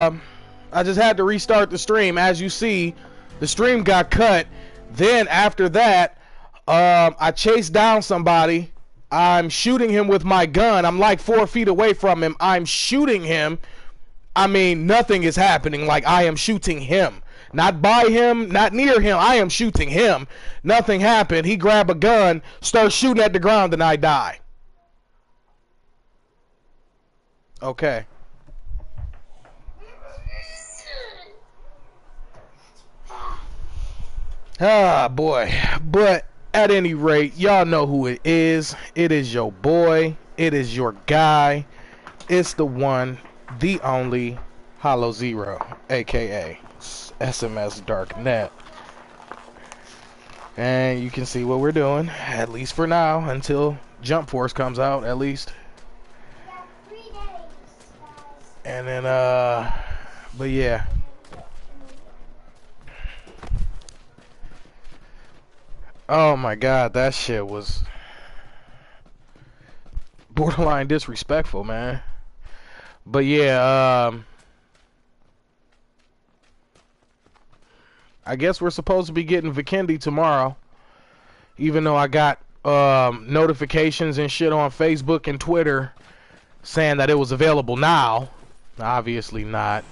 I just had to restart the stream. As you see, the stream got cut. Then after that, I chased down somebody. I'm shooting him with my gun. I'm like 4 feet away from him. I'm shooting him. I mean, nothing is happening. Like, I am shooting him. Not by him, not near him. I am shooting him. Nothing happened. He grabbed a gun, starts shooting at the ground, and I die. Okay. Ah, boy. But at any rate, y'all know who it is. It is your boy. It is your guy. It's the one, the only HollowZ3r0, aka SMS Darknet. And you can see what we're doing, at least for now, until Jump Force comes out, at least. And then, but yeah. Oh my god, that shit was borderline disrespectful, man. But yeah, I guess we're supposed to be getting Vikendi tomorrow. Even though I got notifications and shit on Facebook and Twitter saying that it was available now. Obviously not.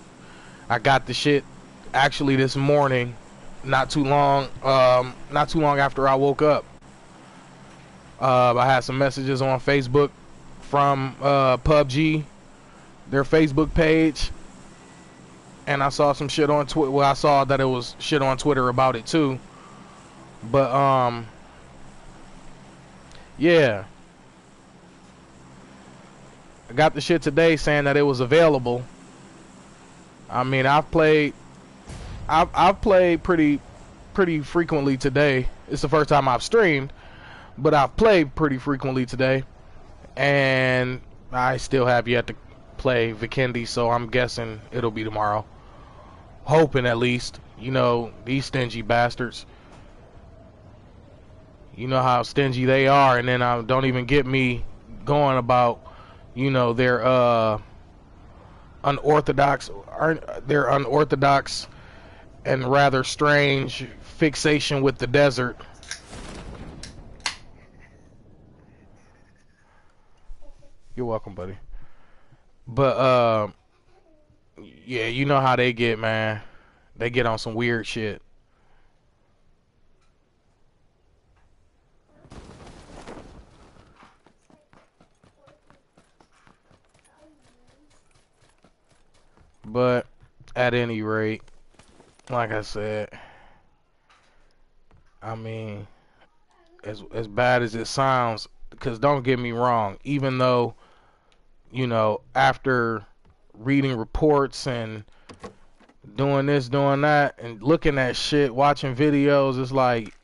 I got the shit actually this morning, not too long after I woke up. I had some messages on Facebook from PUBG, their Facebook page, and I saw some shit on Twitter. Well, I saw that it was shit on Twitter about it too. But yeah, I got the shit today saying that it was available. I mean, I've played pretty frequently today. It's the first time I've streamed, but I've played pretty frequently today, and I still have yet to play Vikendi, so I'm guessing it'll be tomorrow. Hoping, at least. You know, these stingy bastards. You know how stingy they are, and then don't even get me going about, you know, their unorthodox and rather strange fixation with the desert. You're welcome, buddy. But yeah, you know how they get, man. They get on some weird shit. But at any rate, like I said, I mean, as bad as it sounds, because don't get me wrong, even though, you know, after reading reports and doing this, doing that, and looking at shit, watching videos, it's like,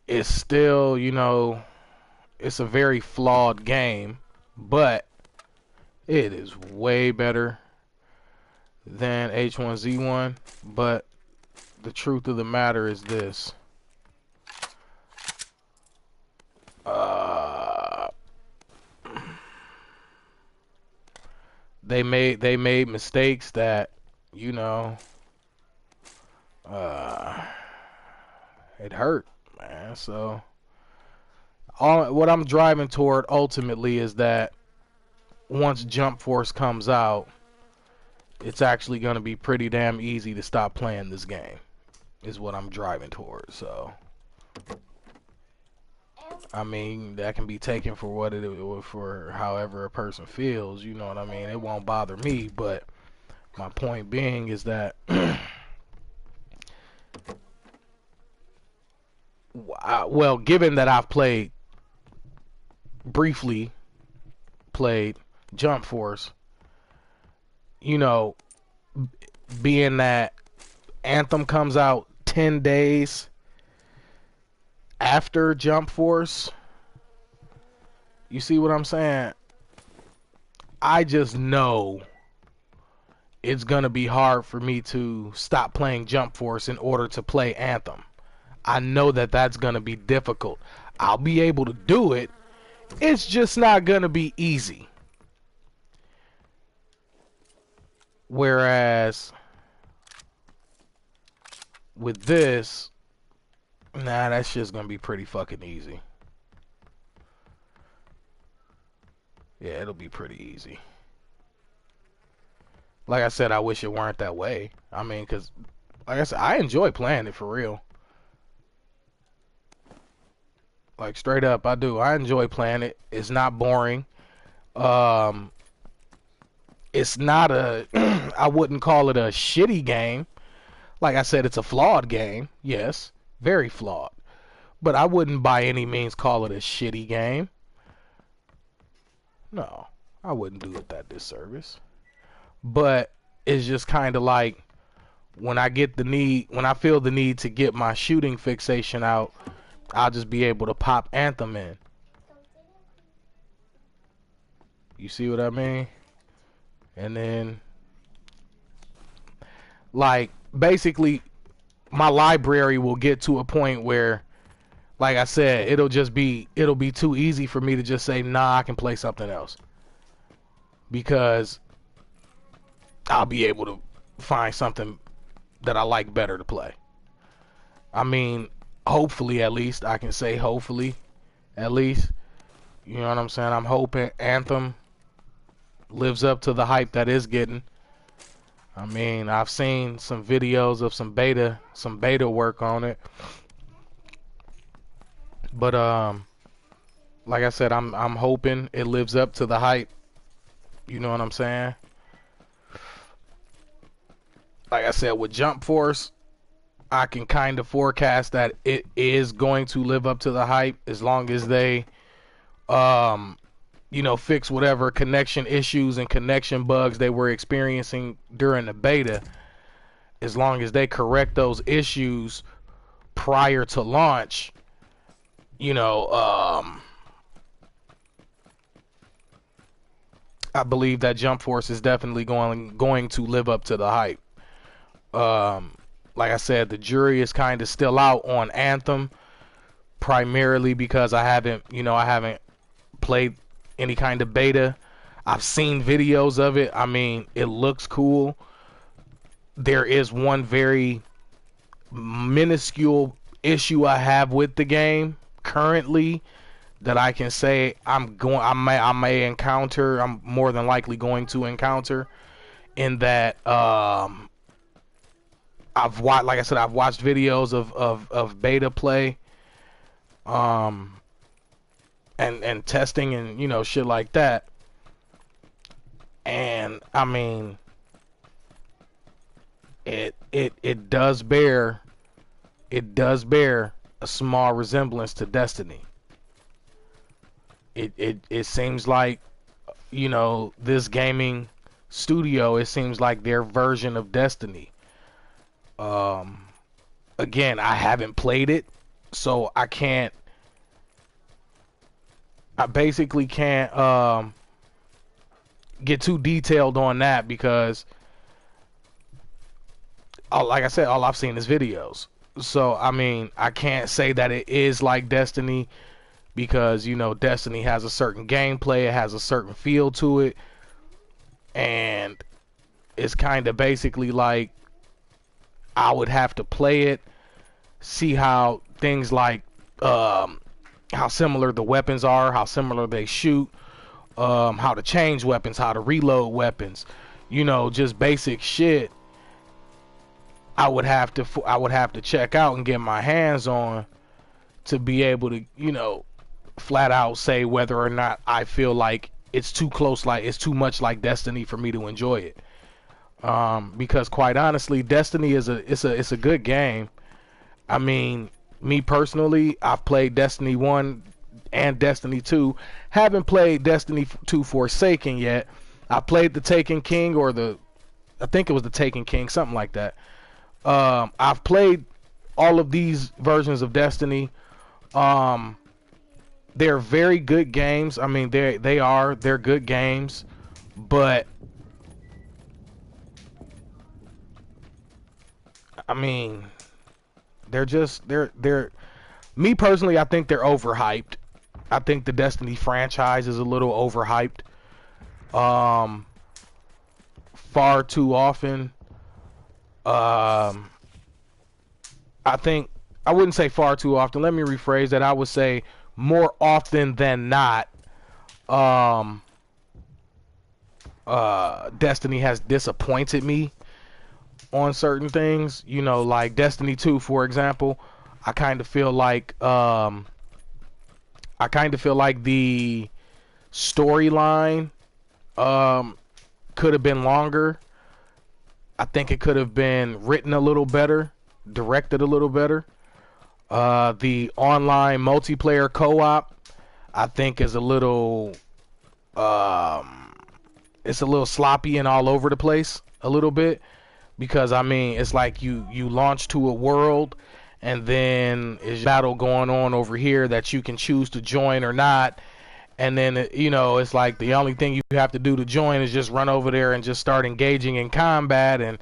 it's still, you know, it's a very flawed game, but it is way better than H1Z1. But the truth of the matter is this. They made mistakes that, you know, it hurt, man. So what I'm driving toward ultimately is that once Jump Force comes out, it's actually going to be pretty damn easy to stop playing this game, is what I'm driving toward. So I mean, that can be taken for what for however a person feels, you know what I mean? It won't bother me, but my point being is that well, given that I've briefly played Jump Force, you know, being that Anthem comes out 10 days after Jump Force, you see what I'm saying? I just know it's gonna be hard for me to stop playing Jump Force in order to play Anthem. I know that that's gonna be difficult. I'll be able to do it. It's just not gonna be easy. Whereas with this, nah, that shit's gonna be pretty fucking easy. Yeah, it'll be pretty easy. Like I said, I wish it weren't that way. I mean, cause like I said, I enjoy playing it for real. Like straight up, I do. I enjoy playing it. It's not boring. It's not a I wouldn't call it a shitty game. Like I said, it's a flawed game. Yes, very flawed. But I wouldn't by any means call it a shitty game. No, I wouldn't do it that disservice. But it's just kind of like when I feel the need to get my shooting fixation out, I'll just be able to pop Anthem in. You see what I mean? And then, like, basically, my library will get to a point where, like I said, it'll be too easy for me to just say, nah, I can play something else. Because I'll be able to find something that I like better to play. I mean, hopefully, at least, I can say hopefully, at least. You know what I'm saying? I'm hoping Anthem lives up to the hype that it's getting. I mean, I've seen some videos of some beta work on it. But like I said, I'm hoping it lives up to the hype. You know what I'm saying? Like I said, with Jump Force, I can kind of forecast that it is going to live up to the hype as long as they you know, fix whatever connection issues and connection bugs they were experiencing during the beta. As long as they correct those issues prior to launch, you know, I believe that Jump Force is definitely going to live up to the hype. Like I said, the jury is kind of still out on Anthem, primarily because I haven't played any kind of beta. I've seen videos of it. I mean, it looks cool. There is one very minuscule issue I have with the game currently that I can say I may encounter. I'm more than likely going to encounter, in that like I said, I've watched videos of beta play, and testing and, you know, shit like that. And I mean, it does bear a small resemblance to Destiny. It seems like, you know, this gaming studio, it seems like their version of Destiny. Again, I haven't played it, so I basically can't get too detailed on that, because like I said, all I've seen is videos. So I mean, I can't say that it is like Destiny, because, you know, Destiny has a certain gameplay, it has a certain feel to it, and it's kind of basically like I would have to play it, see how things like how similar the weapons are, how similar they shoot, how to change weapons, how to reload weapons, you know, just basic shit. I would have to check out and get my hands on to be able to, you know, flat out say whether or not I feel like it's too close, like it's too much like Destiny for me to enjoy it. Because quite honestly, Destiny is a good game. I mean, me personally, I've played Destiny 1 and Destiny 2. Haven't played Destiny 2 Forsaken yet. I played the Taken King, I think it was the Taken King, something like that. I've played all of these versions of Destiny. They're very good games. I mean, they're good games, but I mean, they're me personally, I think they're overhyped. I think the Destiny franchise is a little overhyped. far too often. I think I wouldn't say far too often. Let me rephrase that. I would say more often than not. Destiny has disappointed me on certain things. You know, like Destiny 2, for example. I kind of feel like the storyline could have been longer. I think it could have been written a little better, directed a little better. The online multiplayer co-op, I think, is a little it's a little sloppy and all over the place a little bit, because I mean, it's like you launch to a world and then there's a battle going on over here that you can choose to join or not. And then, you know, it's like the only thing you have to do to join is just run over there and just start engaging in combat. And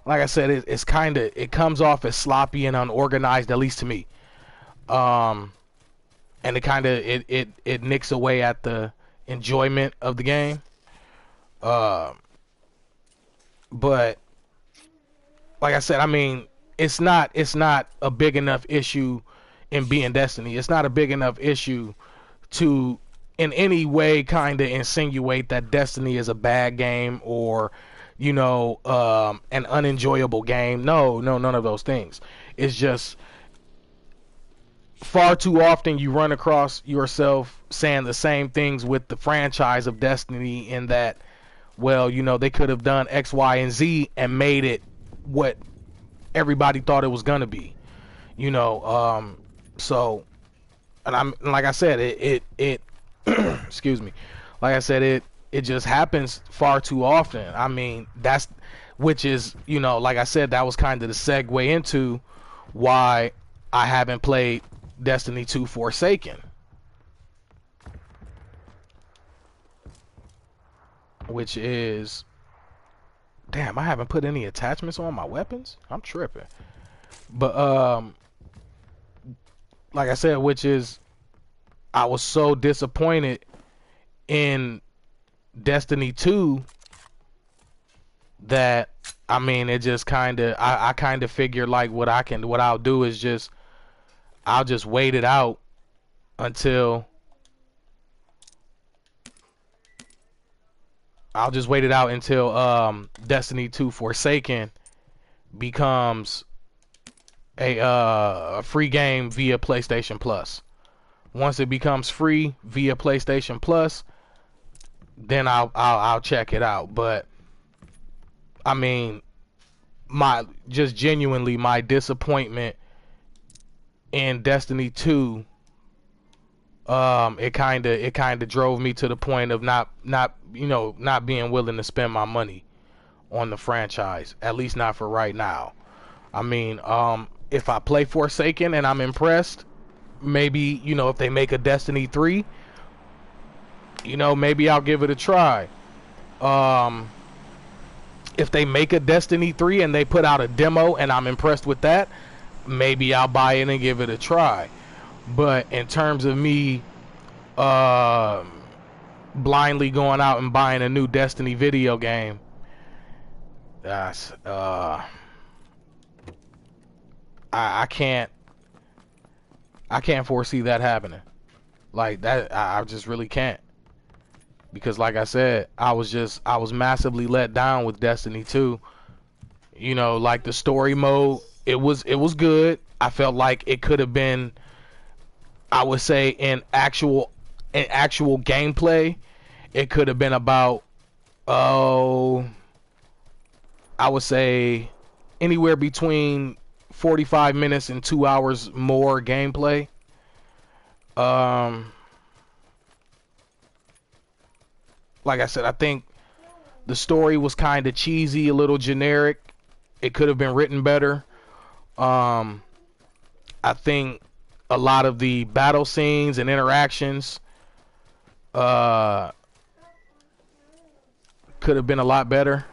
like I said, it's kind of, it comes off as sloppy and unorganized, at least to me. And it kind of, it nicks away at the enjoyment of the game. But like I said, I mean, it's not a big enough issue in being Destiny. It's not a big enough issue to in any way kind of insinuate that Destiny is a bad game or, you know, an unenjoyable game. No, none of those things. It's just far too often you run across yourself saying the same things with the franchise of Destiny, in that, well, you know, they could have done X, Y, and Z and made it what everybody thought it was gonna be, you know. So, and I'm like I said, it excuse me, like I said, it just happens far too often. I mean, which is, you know, like I said, that was kind of the segue into why I haven't played Destiny 2 Forsaken, which is, damn, I haven't put any attachments on my weapons. I'm tripping. But like I said, which is, I was so disappointed in Destiny 2 that, I mean, it just kind of, I kind of figured like what I'll do is just, I'll just wait it out until Destiny 2 Forsaken becomes a free game via PlayStation Plus. Once it becomes free via PlayStation Plus, then I'll check it out. But I mean, genuinely my disappointment in Destiny 2, it kind of drove me to the point of not being willing to spend my money on the franchise, at least not for right now. I mean, if I play Forsaken and I'm impressed, maybe, you know, if they make a Destiny 3, you know, maybe I'll give it a try. If they make a Destiny 3 and they put out a demo and I'm impressed with that, maybe I'll buy it and give it a try. But in terms of me blindly going out and buying a new Destiny video game, that's I can't foresee that happening. Like that, I just really can't. Because like I said, I was massively let down with Destiny 2. You know, like the story mode, it was good. I felt like it could have been, I would say, in actual gameplay, it could have been about, I would say anywhere between 45 minutes and 2 hours more gameplay. Like I said, I think the story was kind of cheesy, a little generic. It could have been written better. I think a lot of the battle scenes and interactions could have been a lot better.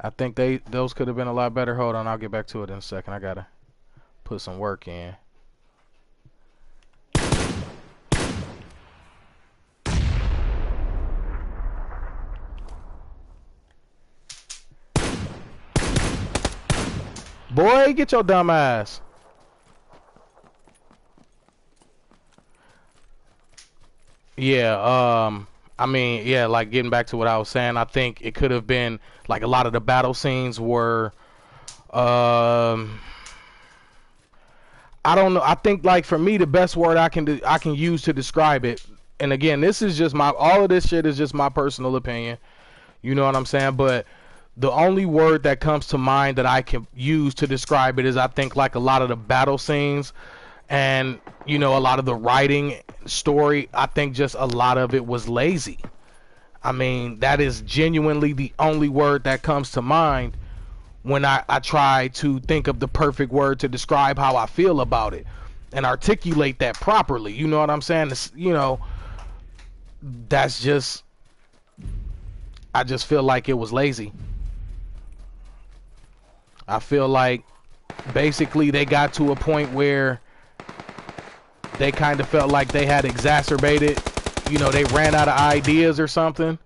I think those could have been a lot better. Hold on, I'll get back to it in a second. I gotta put some work in. Boy, get your dumb ass. Yeah, I mean, yeah, like getting back to what I was saying, I think it could have been like a lot of the battle scenes were I don't know. I think like for me the best word I can use to describe it, and again, this is just all of this shit is just my personal opinion. You know what I'm saying? But the only word that comes to mind that I can use to describe it is I think like a lot of the battle scenes and, you know, a lot of the writing story, I think just a lot of it was lazy. I mean, that is genuinely the only word that comes to mind when I try to think of the perfect word to describe how I feel about it and articulate that properly. You know what I'm saying? It's, you know, that's just, I just feel like it was lazy. I feel like basically they got to a point where they kind of felt like they had exacerbated, you know, they ran out of ideas or something.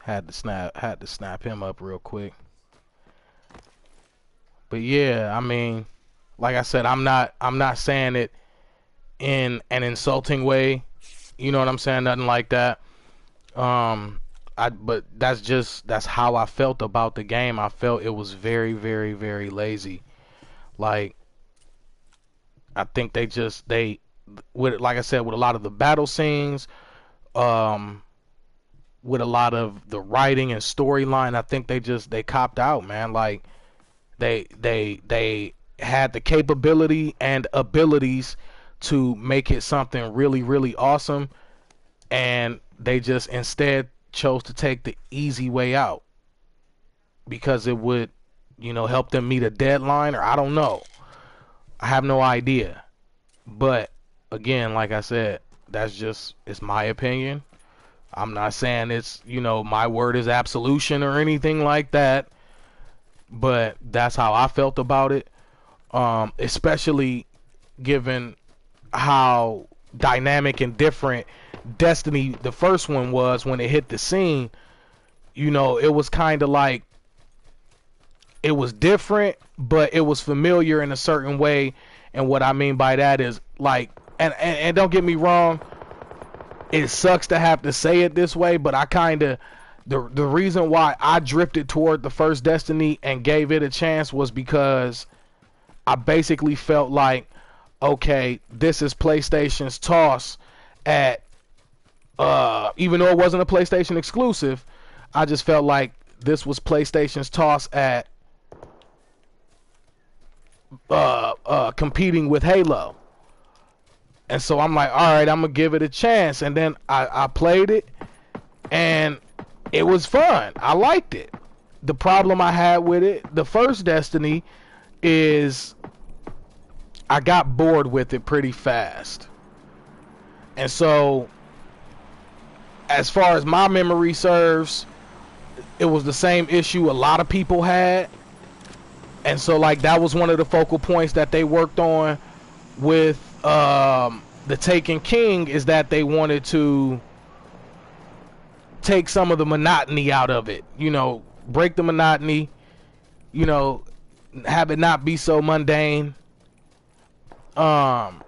Had to snap him up real quick. But yeah, I mean, like I said, I'm not saying it in an insulting way. You know what I'm saying? Nothing like that. But that's how I felt about the game. I felt it was very, very, very lazy. Like, I think with, like I said, with a lot of the battle scenes, with a lot of the writing and storyline, I think they copped out, man. Like, they had the capability and abilities to make it something really, really awesome, and they just instead chose to take the easy way out because it would, you know, help them meet a deadline, or I don't know. I have no idea. But again, like I said, it's my opinion. I'm not saying it's, you know, my word is absolution or anything like that, but that's how I felt about it. Especially given how dynamic and different Destiny, the first one, was when it hit the scene. You know, it was kind of like, it was different, but it was familiar in a certain way. And what I mean by that is, like, and don't get me wrong, it sucks to have to say it this way, but I kind of, the reason why I drifted toward the first Destiny and gave it a chance was because I basically felt like, okay, this is PlayStation's toss at, even though it wasn't a PlayStation exclusive, I just felt like this was PlayStation's toss at competing with Halo. And so I'm like, all right, I'm gonna give it a chance. And then I played it, and it was fun. I liked it. The problem I had with it, the first Destiny, is I got bored with it pretty fast. And so, as far as my memory serves, it was the same issue a lot of people had. And so, like, that was one of the focal points that they worked on with the Taken King, is that they wanted to take some of the monotony out of it. You know, break the monotony, you know, have it not be so mundane. And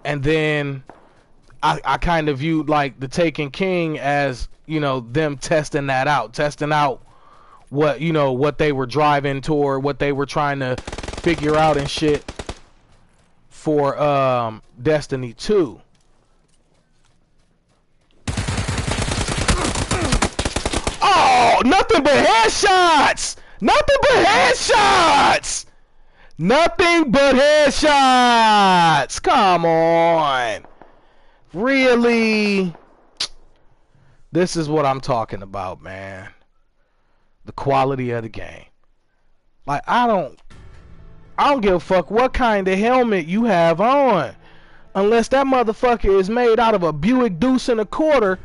then I kind of viewed, like, the Taken King as, you know, them testing out what, you know, what they were driving toward, what they were trying to figure out and shit for Destiny 2. Oh, nothing but headshots! Nothing but headshots! Nothing but headshots! Come on. Really? This is what I'm talking about, man. The quality of the game. Like, I don't give a fuck what kind of helmet you have on. Unless that motherfucker is made out of a Buick Deuce and a quarter,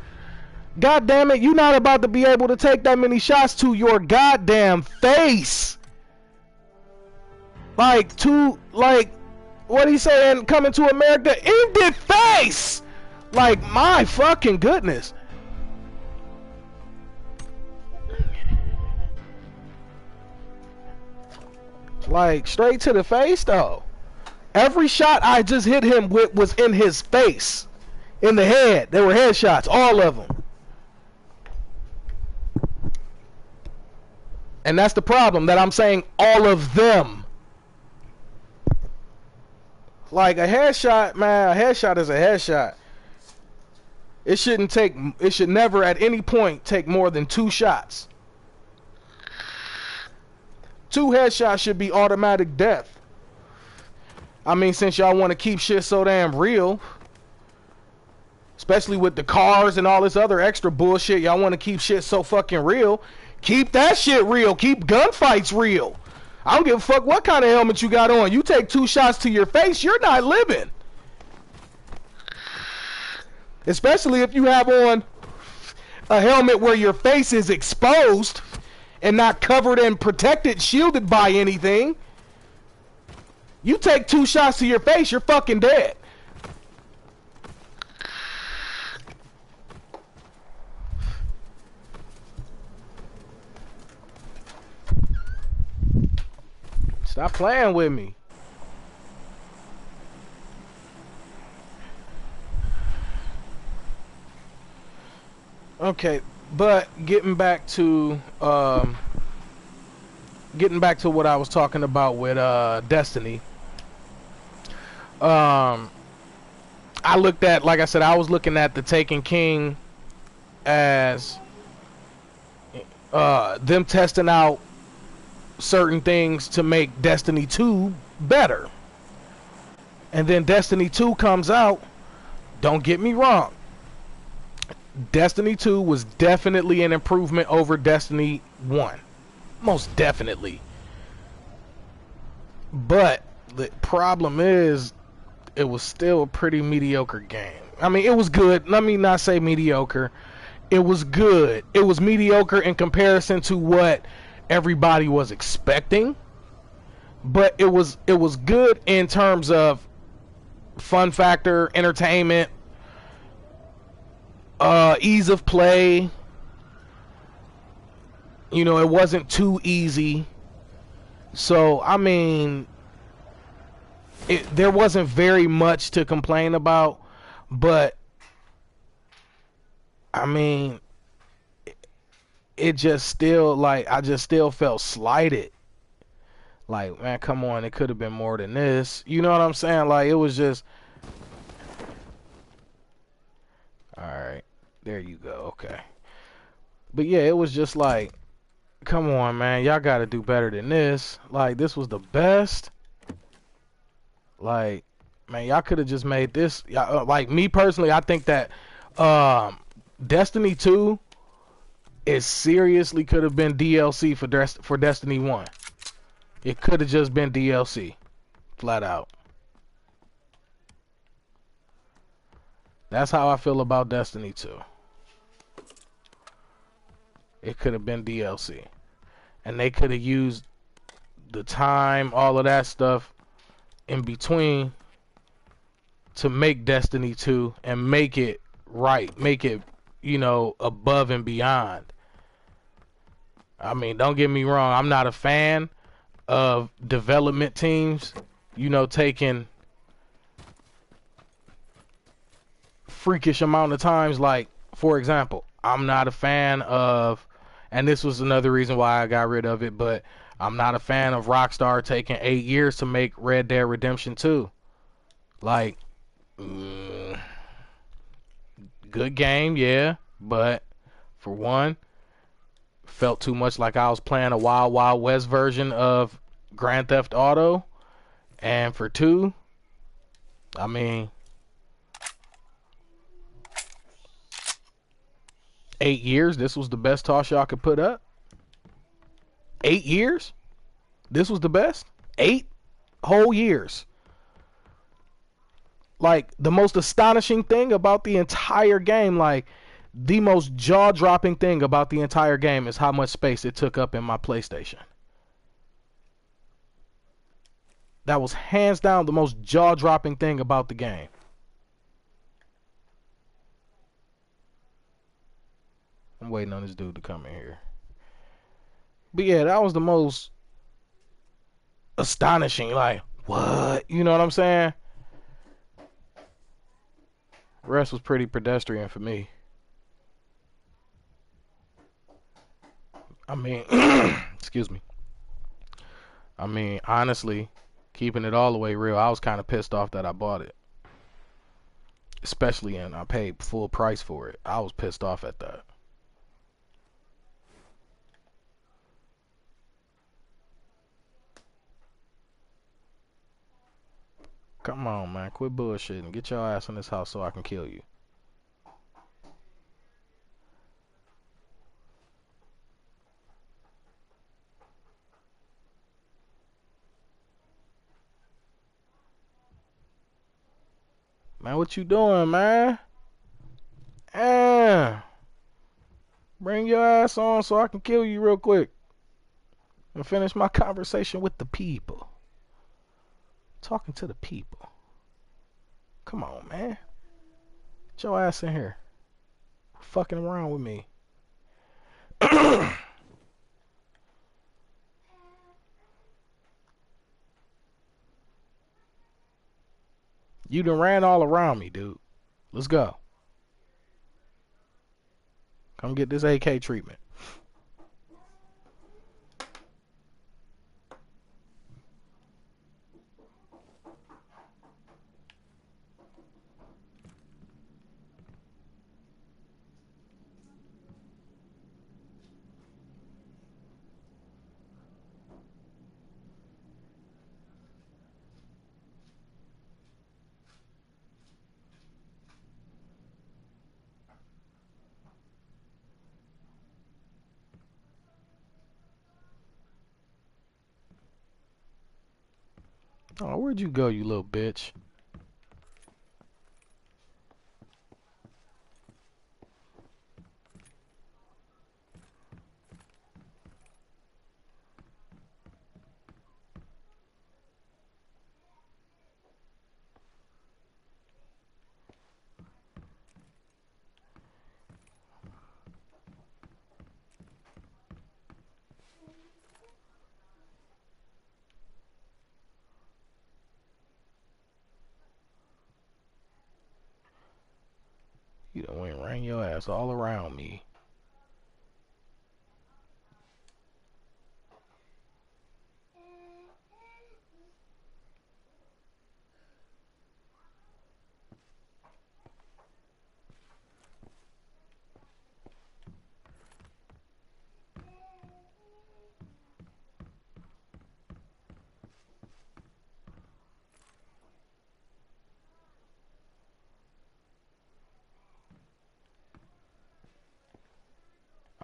god damn it, you're not about to be able to take that many shots to your goddamn face. Like, what he saying, coming to America in the face. Like, my fucking goodness. Like, straight to the face, though. Every shot I just hit him with was in his face. In the head. They were headshots. All of them. And that's the problem, that I'm saying all of them. Like, a headshot, man, a headshot is a headshot. It should never at any point take more than 2 shots. 2 headshots should be automatic death. I mean, since y'all want to keep shit so damn real, especially with the cars and all this other extra bullshit, y'all want to keep shit so fucking real. Keep that shit real. Keep gunfights real. I don't give a fuck what kind of helmet you got on. You take 2 shots to your face, you're not living. Especially if you have on a helmet where your face is exposed and not covered and protected, shielded by anything. You take 2 shots to your face, you're fucking dead. Stop playing with me. Okay, but getting back to what I was talking about with Destiny. I looked at, like I said, I was looking at the Taken King as them testing out certain things to make Destiny 2 better. And then Destiny 2 comes out. Don't get me wrong. Destiny 2 was definitely an improvement over Destiny 1. Most definitely. But the problem is, it was still a pretty mediocre game. I mean, it was good. Let me not say mediocre. It was good. It was mediocre in comparison to what everybody was expecting, but it was good in terms of fun factor, entertainment, ease of play. You know, it wasn't too easy. So I mean, there wasn't very much to complain about, but I mean, it just still, like, I just still felt slighted. Like, man, come on, it could have been more than this. You know what I'm saying? Like, it was just... Alright, there you go, okay. But yeah, it was just like, come on, man, y'all gotta do better than this. Like, this was the best. Like, man, y'all could have just made this... like, me personally, I think that Destiny 2... it seriously could have been DLC for Destiny 1. It could have just been DLC. Flat out. That's how I feel about Destiny 2. It could have been DLC. And they could have used the time, all of that stuff in between to make Destiny 2 and make it right. Make it, you know, above and beyond. I mean, don't get me wrong, I'm not a fan of development teams, you know, taking freakish amount of times. Like, for example, I'm not a fan of, and this was another reason why I got rid of it, but I'm not a fan of Rockstar taking 8 years to make Red Dead Redemption 2. Like, good game, yeah, but for one, felt too much like I was playing a Wild Wild West version of Grand Theft Auto. And for 2, I mean, 8 years, this was the best toss y'all could put up. 8 years? This was the best? 8 whole years. Like, the most astonishing thing about the entire game, like, the most jaw-dropping thing about the entire game is how much space it took up in my PlayStation. That was hands down the most jaw-dropping thing about the game. I'm waiting on this dude to come in here. But yeah, that was the most astonishing. Like, what? You know what I'm saying? The rest was pretty pedestrian for me. I mean, excuse me. I mean, honestly, keeping it all the way real, I was kind of pissed off that I bought it. Especially, and I paid full price for it. I was pissed off at that. Come on, man. Quit bullshitting. Get your ass in this house so I can kill you. Man, what you doing, man? Bring your ass on so I can kill you real quick. And finish my conversation with the people. Talking to the people. Come on, man. Get your ass in here. Fucking around with me. You done ran all around me, dude. Let's go. Come get this AK treatment. Oh, where'd you go, you little bitch? You done went and ran your ass all around me.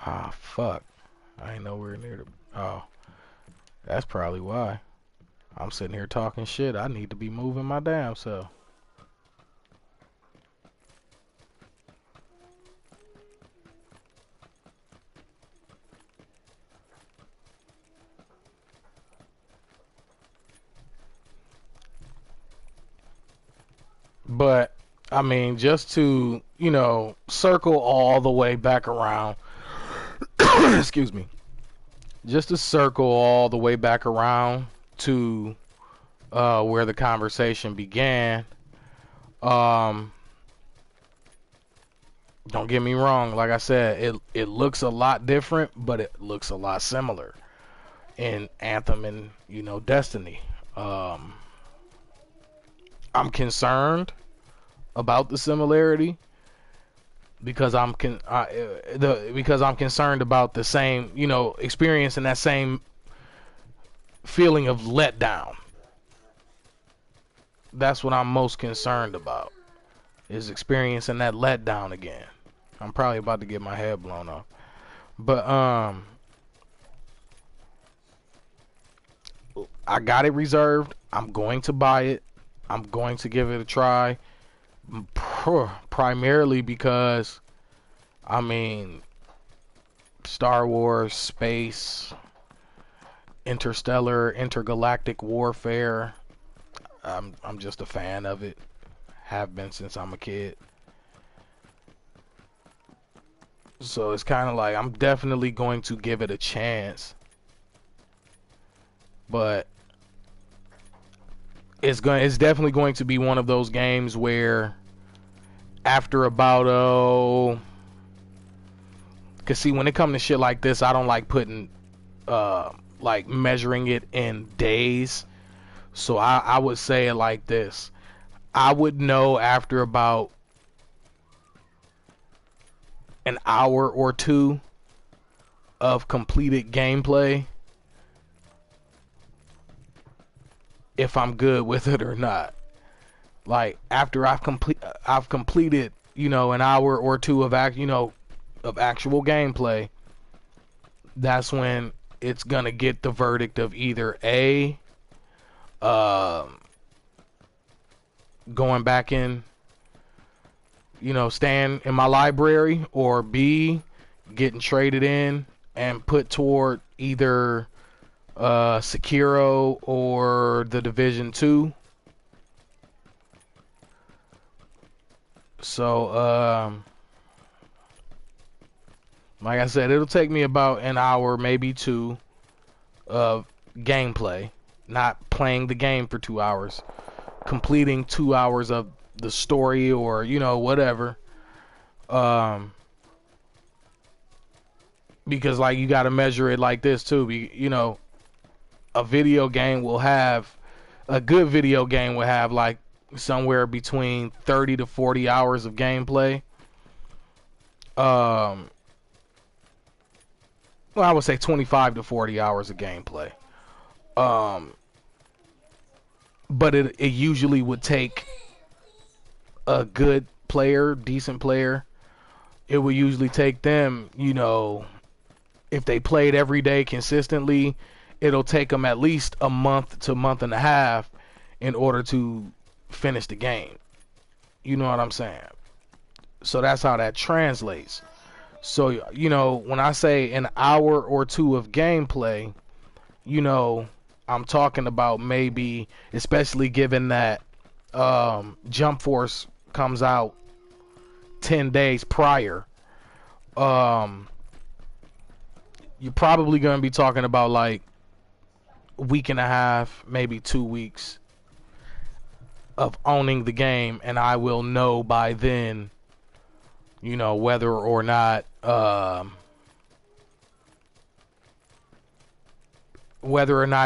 Ah, fuck. I ain't nowhere near the... Oh, that's probably why. I'm sitting here talking shit. I need to be moving my damn self. But, I mean, just to, you know, circle all the way back around. Excuse me. Just to circle all the way back around to where the conversation began. Don't get me wrong. Like I said, it looks a lot different, but it looks a lot similar in Anthem and, you know, Destiny. I'm concerned about the similarity because I'm concerned about the same, you know, experiencing that same feeling of letdown. That's what I'm most concerned about, is experiencing that letdown again. I'm probably about to get my head blown off. But I got it reserved. I'm going to buy it. I'm going to give it a try. Primarily because, I mean, Star Wars, space, interstellar, intergalactic warfare, I'm just a fan of it. Have been since I'm a kid. So it's kind of like I'm definitely going to give it a chance. But it's definitely going to be one of those games where after about cause see, when it comes to shit like this, I don't like putting like measuring it in days. So I would say it like this. I would know after about an hour or two of completed gameplay if I'm good with it or not. Like after I've completed, you know, an hour or two of actual gameplay, that's when it's gonna get the verdict of either A, going back in, you know, staying in my library, or B, getting traded in and put toward either Sekiro or the Division 2. So like I said, it'll take me about an hour, maybe two, of gameplay. Not playing the game for 2 hours. Completing 2 hours of the story, or, you know, whatever. Because, like, you got to measure it like this, too. You know, a good video game will have, like, somewhere between 30 to 40 hours of gameplay. Well, I would say 25 to 40 hours of gameplay. But it usually would take a good player, decent player. It would usually take them, you know, if they played every day consistently, it'll take them at least a month to a month and a half in order to finish the game. You know what I'm saying? So that's how that translates. So, you know, when I say an hour or two of gameplay, you know, I'm talking about maybe, especially given that Jump Force comes out 10 days prior, you're probably going to be talking about like a week and a half, maybe 2 weeks of owning the game, and I will know by then, you know, whether or not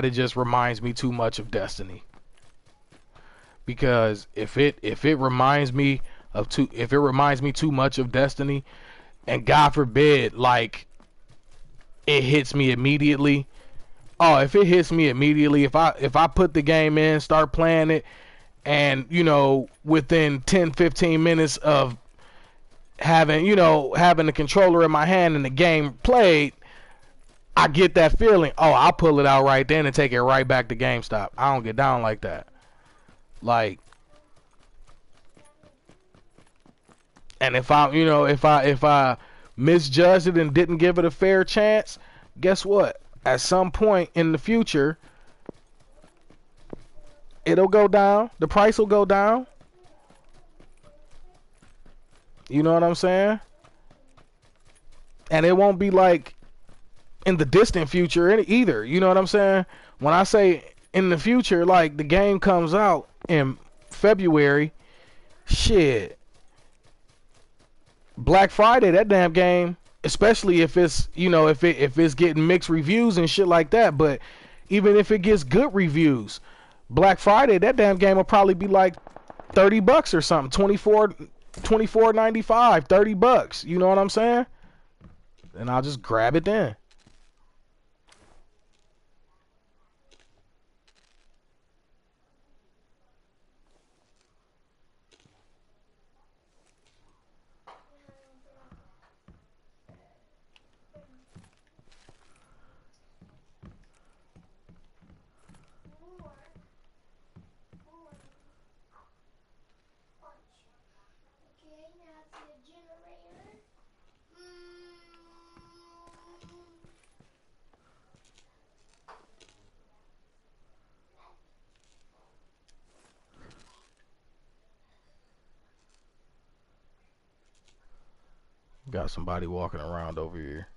it just reminds me too much of Destiny. Because if it reminds me too much of Destiny, and God forbid, like, it hits me immediately. Oh, if it hits me immediately, if I put the game in, start playing it, and, you know, within 10-15 minutes of having the controller in my hand and the game played, I get that feeling. Oh, I'll pull it out right then and take it right back to GameStop. I don't get down like that. Like, and if I misjudged it and didn't give it a fair chance, guess what? At some point in the future, it'll go down. The price will go down. You know what I'm saying? And it won't be like in the distant future either. You know what I'm saying? When I say in the future, like the game comes out in February, shit. Black Friday, that damn game, especially if it's, you know, if it's getting mixed reviews and shit like that, but even if it gets good reviews, Black Friday, that damn game will probably be like $30 or something, $24.95, $30. You know what I'm saying? And I'll just grab it then. Got somebody walking around over here.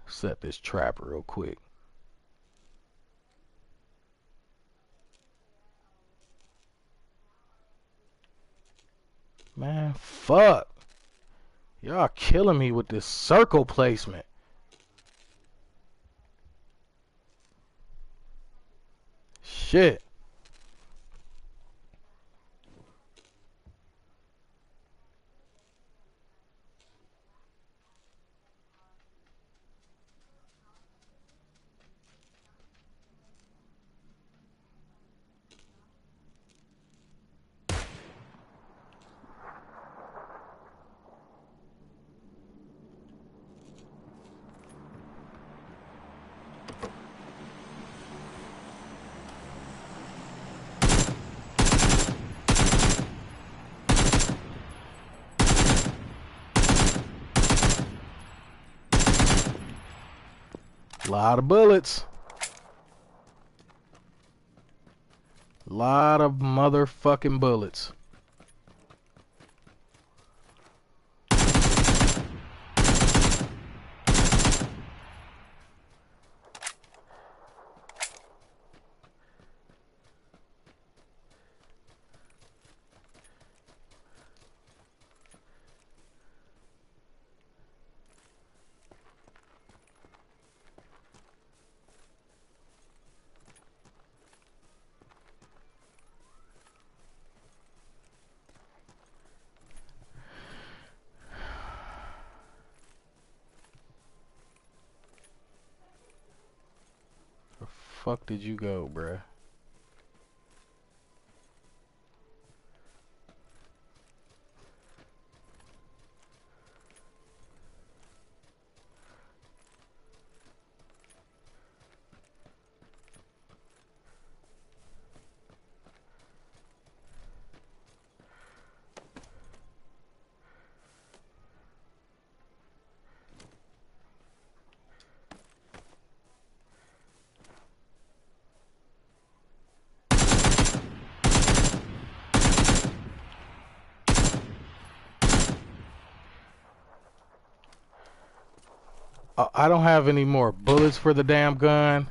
Set this trap real quick. Man, fuck. Y'all killing me with this circle placement. Shit. Lot of bullets. Lot of motherfucking bullets. Fuck did you go, bruh? I don't have any more bullets for the damn gun.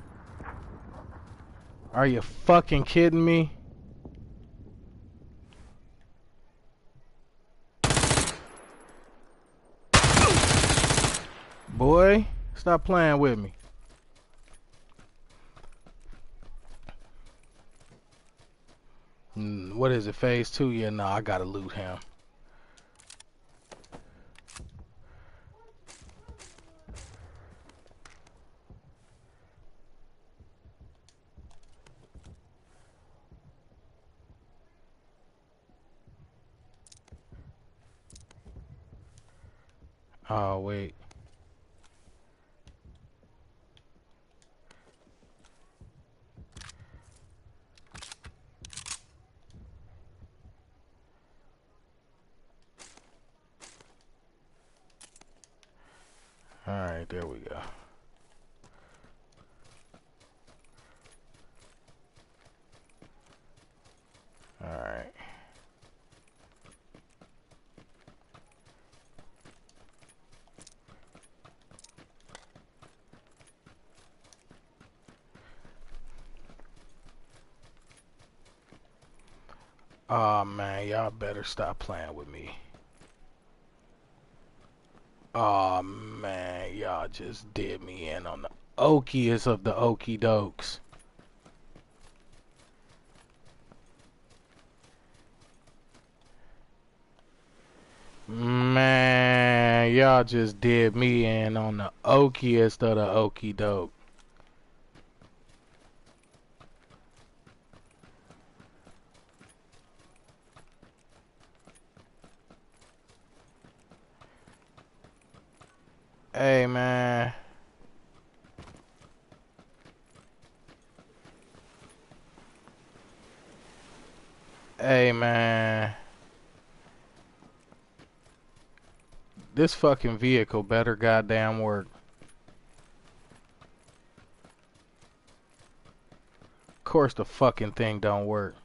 Are you fucking kidding me? Boy, stop playing with me. What is it, phase 2? Yeah, no, I gotta loot him. Oh, wait. Alright, there we go. Alright. Oh man, y'all better stop playing with me. Oh man, y'all just did me in on the okiest of the okie dokes. Man, y'all just did me in on the okiest of the okie doke. Hey, man. Hey, man. This fucking vehicle better goddamn work. Of course the fucking thing don't work.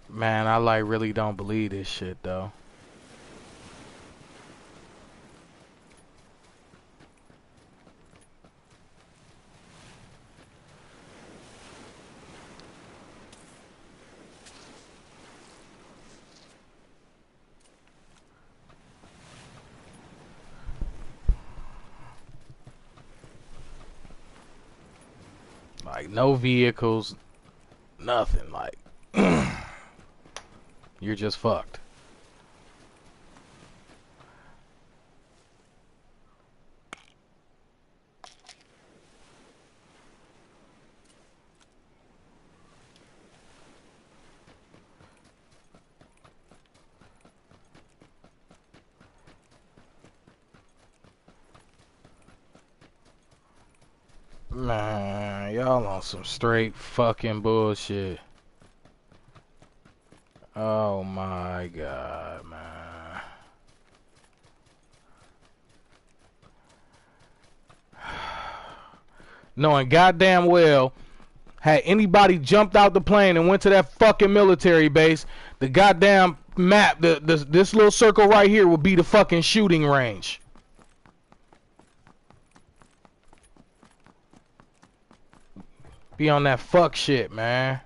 Man, I like really don't believe this shit though. Like no vehicles, nothing. Like you're just fucked. Man, y'all on some straight fucking bullshit. Oh my god, man. Knowing goddamn well, had anybody jumped out the plane and went to that fucking military base, the goddamn map, this little circle right here would be the fucking shooting range. Be on that fuck shit, man.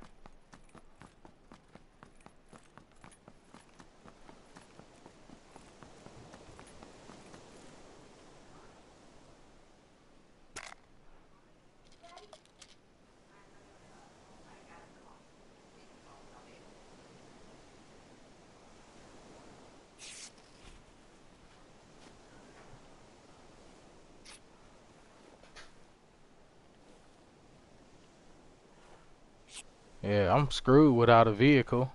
Yeah, I'm screwed without a vehicle.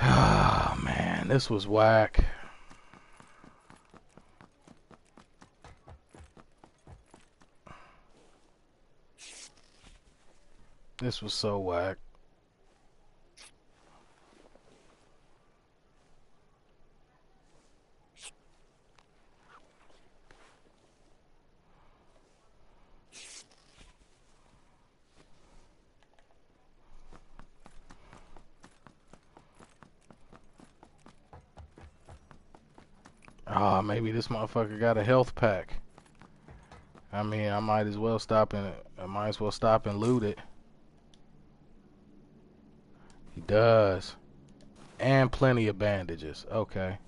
Oh man, this was whack. This was so whack. Ah, maybe this motherfucker got a health pack. I mean, I might as well stop and loot it. He does. And plenty of bandages. Okay.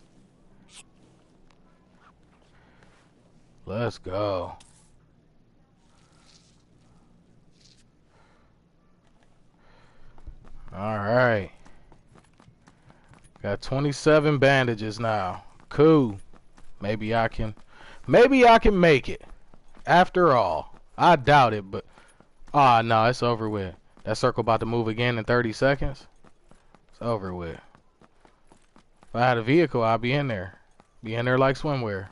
Let's go. Alright. Got 27 bandages now. Cool. Maybe I can make it. After all. I doubt it, but no, it's over with. That circle about to move again in 30 seconds. It's over with. If I had a vehicle, I'd be in there. Be in there like swimwear.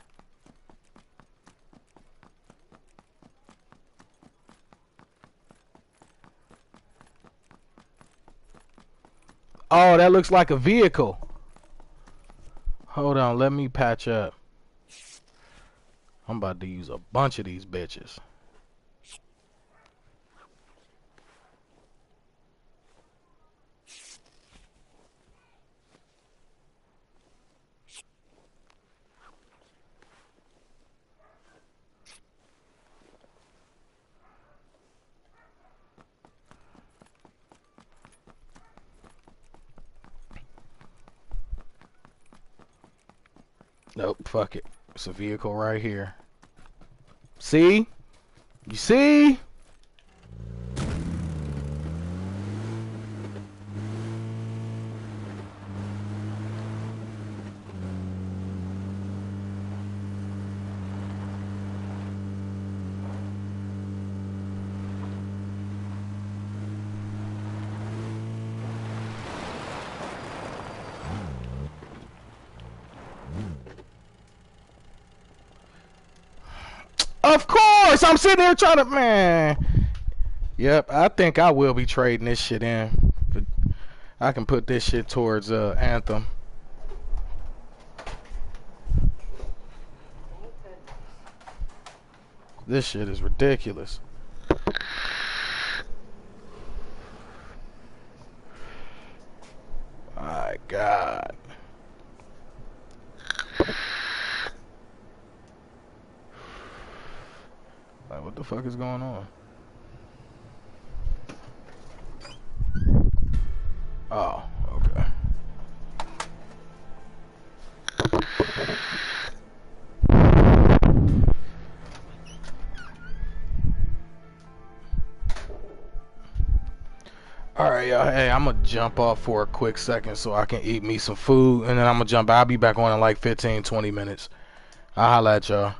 Oh, that looks like a vehicle. Hold on, let me patch up. I'm about to use a bunch of these bitches. Nope, fuck it. It's a vehicle right here. See? You see? Of course! I'm sitting here trying to... Man. Yep, I think I will be trading this shit in. But I can put this shit towards Anthem. This shit is ridiculous. My God. Like, what the fuck is going on? Oh, okay. Alright, y'all. Hey, I'm gonna jump off for a quick second so I can eat me some food, and then I'm gonna jump. I'll be back on in like 15-20 minutes. I'll holla at y'all.